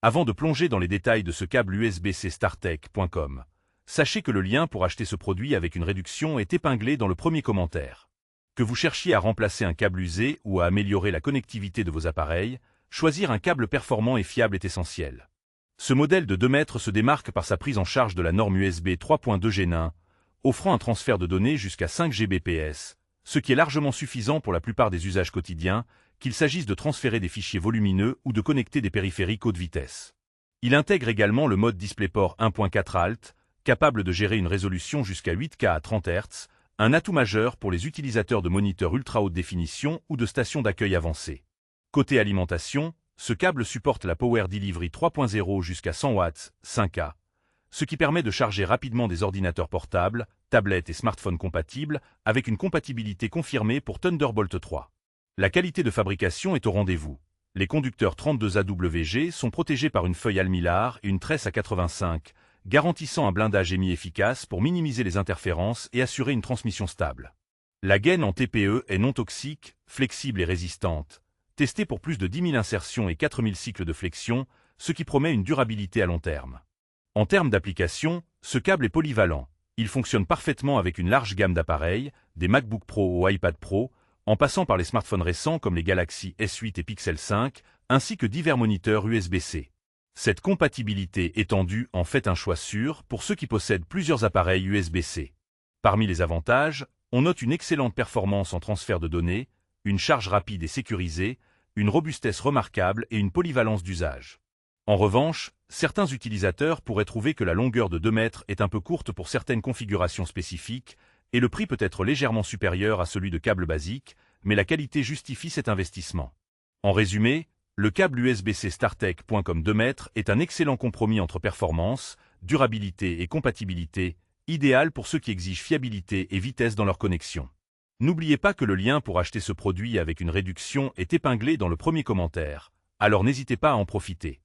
Avant de plonger dans les détails de ce câble USB-C startech.com, sachez que le lien pour acheter ce produit avec une réduction est épinglé dans le premier commentaire. Que vous cherchiez à remplacer un câble usé ou à améliorer la connectivité de vos appareils, choisir un câble performant et fiable est essentiel. Ce modèle de 2 mètres se démarque par sa prise en charge de la norme USB 3.2 Gen 1, offrant un transfert de données jusqu'à 5 Gbps, ce qui est largement suffisant pour la plupart des usages quotidiens, qu'il s'agisse de transférer des fichiers volumineux ou de connecter des périphériques haute vitesse. Il intègre également le mode DisplayPort 1.4 Alt, capable de gérer une résolution jusqu'à 8K à 30 Hz, un atout majeur pour les utilisateurs de moniteurs ultra haute définition ou de stations d'accueil avancées. Côté alimentation, ce câble supporte la Power Delivery 3.0 jusqu'à 100 watts, 5K, ce qui permet de charger rapidement des ordinateurs portables, tablettes et smartphones compatibles, avec une compatibilité confirmée pour Thunderbolt 3. La qualité de fabrication est au rendez-vous. Les conducteurs 32AWG sont protégés par une feuille almillar et une tresse à 85, garantissant un blindage émis efficace pour minimiser les interférences et assurer une transmission stable. La gaine en TPE est non toxique, flexible et résistante, testée pour plus de 10 000 insertions et 4 000 cycles de flexion, ce qui promet une durabilité à long terme. En termes d'application, ce câble est polyvalent. Il fonctionne parfaitement avec une large gamme d'appareils, des MacBook Pro au iPad Pro, en passant par les smartphones récents comme les Galaxy S8 et Pixel 5, ainsi que divers moniteurs USB-C. Cette compatibilité étendue en fait un choix sûr pour ceux qui possèdent plusieurs appareils USB-C. Parmi les avantages, on note une excellente performance en transfert de données, une charge rapide et sécurisée, une robustesse remarquable et une polyvalence d'usage. En revanche, certains utilisateurs pourraient trouver que la longueur de 2 mètres est un peu courte pour certaines configurations spécifiques, et le prix peut être légèrement supérieur à celui de câbles basiques, mais la qualité justifie cet investissement. En résumé, le câble USB-C startech.com 2 mètres est un excellent compromis entre performance, durabilité et compatibilité, idéal pour ceux qui exigent fiabilité et vitesse dans leur connexion. N'oubliez pas que le lien pour acheter ce produit avec une réduction est épinglé dans le premier commentaire, alors n'hésitez pas à en profiter.